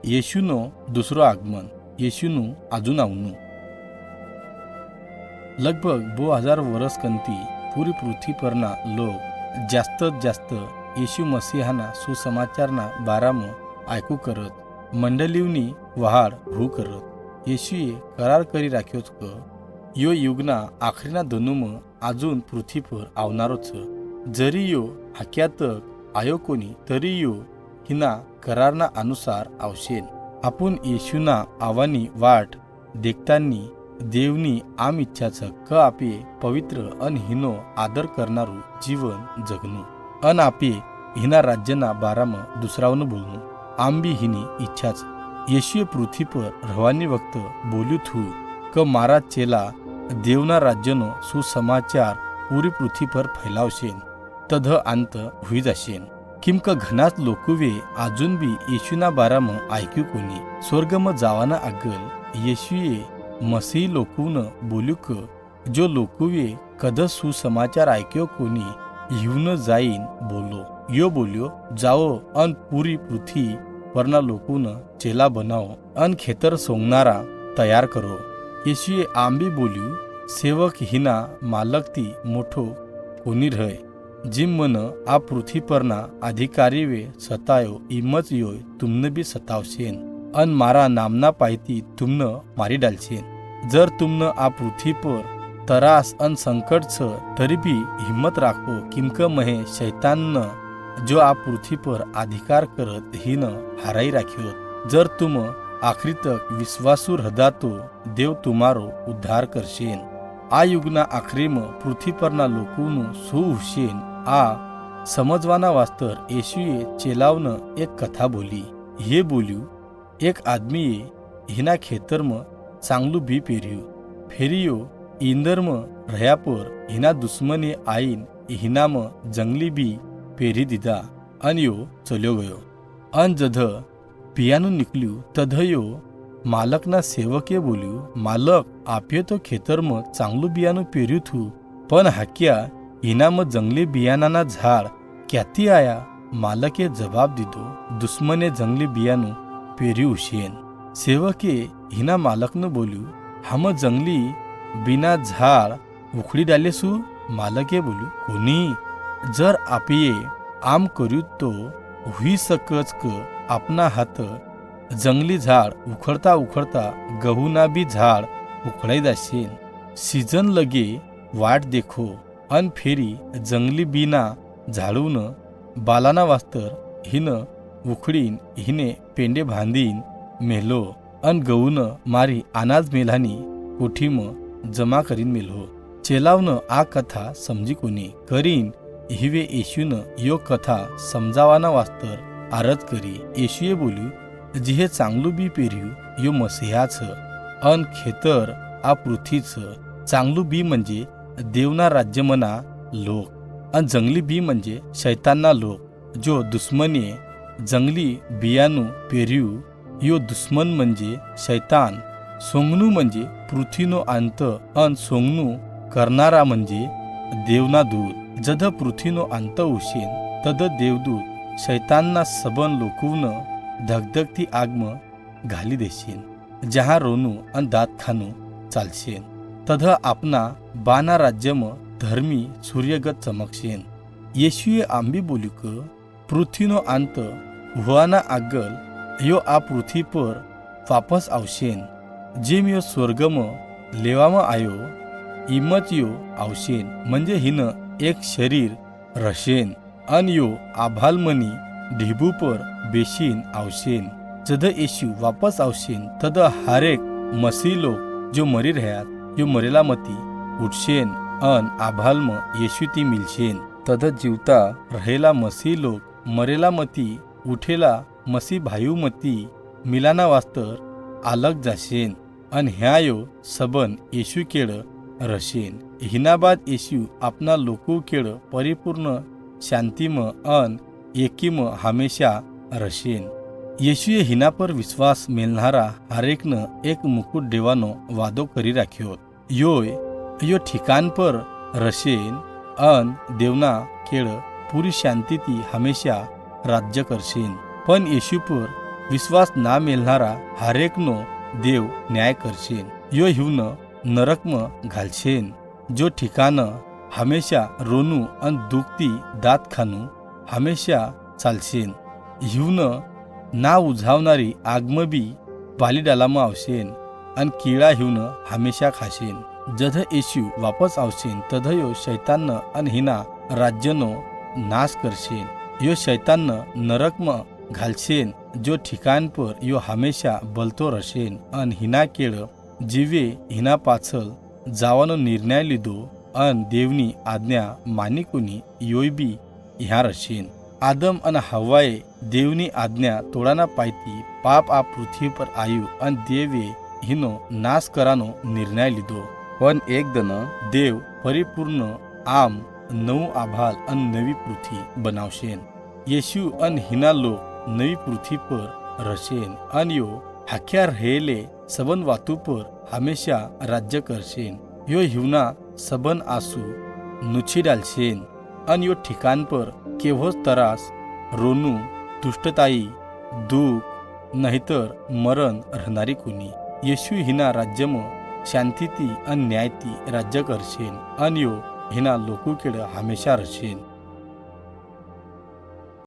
येशूનું दूसરું આગમન, येशूનું આજું આવનું. લગભગ 2000 વર્ષ કંતી પૂરી પૃથ્વી પરના લોક જાસ્ત જાસ્ત येशू मसीहाना सुसमाचाરના બારામાં આયકું કરત, મંડળીઓની વહાડ ભૂ કરત. येशूએ કરાર કરી રાખ્યો છે કે યો યુગના આખરીના ધનુમાં આજून પૃથ્વી પર આવનારો છે. जरी यो हाक्यातक आयो कोणी तरी यो हिना कराરના અનુસાર આવશે. आपण येशूના આવવાની વાટ દેખતાની દેવની આમ ઈચ્છા છે કે આપે પવિત્ર અને હિનો આદર કરનારું જીવન જગનું અને આપે હિના રાજ્યના બારામાં દુસરાઓનું બોલનું. આમ બી હિની ઈચ્છા છે. येशूએ પૃથ્વી પર રહેવાની વખત બોલ્યું થું કે મારા ચેલા દેવના રાજ્યનો સુસમાચાર પૂરી પૃથ્વી પર ફેલાવશે. તધ અંત હોઈ જશે. કેમ કે ઘણા જ લોકોએ આજून બી येशूના બારામાં આયક્યું કોની. સ્વર્ગમાં જવાના આગળ येशूએ મસીહ લોકોને બોલ્યું કે જો લોકોએ કદ સુસમાચાર આયક્યો કોની યુન જાઈન બોલો. યો બોલ્યો જાઓ અન પૂરી પૃથ્વી પરના લોકોને ચેલા બનાવો અન ખેતર સોંગનારા તૈયાર કરો. येशूએ આમ બી બોલ્યું સેવક હિના માલકથી મોટો કોની રહે. जिम मन आ पृथ्वी पરના अधिकारीवे सतायो इमच योय तुमने बी सतावशेन अन मारा नामना पायती तुमने मारी डालशेन. जर तुमने आ पृथ्वी पर तरास अन संकट छ तरी बी हिम्मत राखो. किमक महे शैतान जो आ पृथ्वी पर अधिकार करत हिन हाराई राख्यो. जर तुम आखरी तक विश्वासू रहदा तो देव तुम्हारो उद्धार करशेन. आ युगना आखरीમાં પૃથ્વી પરના લોકોનું શું હુશેન આ સમજવાના વાસ્તર येशूએ ચેલાવને એક કથા બોલી. हे બોલ્યું એક આદમીએ હિના ખેતરમાં ચાંગલું બી પેર્યું. ફેરીયો ઈંદરમાં રહ્યા પર હિના દુશ્મને આઈન હિનામાં જંગલી બી પેરી દીધા અને યો ચલ્યો ગયો. અન જધ પિયાનું નીકળ્યું તધયો માલકના સેવકે બોલ્યું માલક આપ્યો તો ખેતરમાં ચાંગલું બિયાનું પેર્યું થું પણ હાક્યા હિનામાં જંગલી બિયાનાના ઝાડ ક્યાંથી આયા. માલકે જવાબ દીધો દુશ્મને જંગલી બિયાનું પેર્યું શેન. સેવકે હિના માલકને બોલ્યું હામાં જંગલી બીના ઝાડ ઉખડી ડાલે શું. માલકે બોલ્યું કોની. જર આપીએ આમ કર્યું તો હોઈ શકચ કે આપના હાથ જંગલી ઝાડ ઉખડતા ઉખડતા ગહુના બી ઝાડ ઉખડાઈ જશે. સિઝન લગે વાટ દેખો અન ફેરી જંગલી બીના ઝાડુને બાલાના વાસ્તર હિન ઉખડીન હિને પેંડે બાંધીન મેલો અન ગહુને મારી અનાજ મેલાની કોઠીમાં જમા કરીને મેલો. ચેલાવને આ કથા સમજી કોની કરીન હિવે येशूને યો કથા સમજાવવાના વાસ્તર આરજ કરી. येशूએ બોલ્યું जिहे चांगलू बी पेर्યું यो मसीहा छ अन खेतर आ पृथ्वी छ. चांगलू बी म्हणजे देवना राज्यमना लोक अन जंगली बी म्हणजे शैतानना लोक. जो दुश्मने जंगली बियाનું पेर्યું यो दुश्मन म्हणजे शैतान. सोंगणू म्हणजे पृथ्वीनो अंत अन सोंगणू करणारा म्हणजे देवना दूत. जद पृथ्वीनो अंत होशेन तद देवदूत शैतानना सबन लोकोनं धगधगती આગમાં ઘાલી દેશેન. જहाँ રોનું અને દાંત ખાનું ચાલશેન તધ આપના બાના રાજ્યમાં ધર્મી સૂર્યગત ચમકશેન. येशूએ આમ બી બોલ્યું કે પૃથ્વીનો અંત હોવાના આગળ યો આ પૃથ્વી પર વાપસ આવશેન. જેમ યો સ્વર્ગમાં લેવામાં આવ્યો ઈમત યો આવશેન म्हणजे हिन एक शरीर રહેશેન અને યો આભાલમની ઢીબુ પર બેસીન આવશેન. જદ येशू વાપસ આવશેન તદ હારેક મસી લોક જો મરી રહ્યા યો મરેલામાંથી ઉઠશેન અન આભાલમાં येशूથી મિલશેન. તદ જીવતા રહેલા મસી લોક મરેલામાંથી ઉઠેલા મસી ભાઈઓમાંથી મિલાના વાસ્તર આલગ જાશેન અન હ્યાયો સબન येशू કેળ રહેશેન. હિના બાદ येशू આપના લોકો કેળ પરિપૂર્ણ શાંતિમાં અન એકીમાં હંમેશા રહેશેન. येशूએ હિના પર વિશ્વાસ મેલનારા હરેકને એક મુકુટ દેવાનો વાદો કરી રાખ્યો. યો ઠિકાન પર રહેશેન અન દેવના કેળ પૂરી શાંતિથી હંમેશા રાજ્ય કરશેન. પણ येशू પર विश्वास ना मेलणारा हरेकनो देव न्याय करशेन. यो हिवन नरकम घालशेन. जो ठिकाणं हमेशा रोनू अन दुखती दात खानू हमेशा चालशेन. हिवन ना उझावणारी आगमबी बालिडालामा आवशेन. अन किळा हिवन हमेशा खाशेन. जध येशू वापस आवशेन तध यो शैतान अन हिना राज्यनो नाश करशेन. यो शैतान नरकम घालशेन. जो ठिकाण पर यो हमेशा बलतो रशेन. अन हिना केळ जीवे हिना पाछल जावानो निर्णय लिधो. अन देवनी आज्ञा मानिकुनी योय बी ह्या रशेन. आदम अन हव्वाए देवनी आज्ञा तोडाना पायती पाप आ पृथ्वी पर आयु. अन देवे हिनो नाश करानो निर्णय लिधो. पण एकदन देव परिपूर्ण आम नऊ आभाल अन नवी पृथ्वी बनावशेन. येशू अन हिना लोक नवी पृथ्वी पर रशेन. अन यो हाक्या रहेले सबन वातू पर हमेशा राज्य करशेन. यो हिवना सबन आसू नुची डालशेन. अन यो ठिकाण पर केव्होच तरास रोनू दुष्टताई दुःख नाहीतर मरण रहणारी कुणी. येशू हिना राज्यम शांतीती अन न्यायती राज्य करशेन. अन यो हिना लोकूकेड हमेशा रशेन.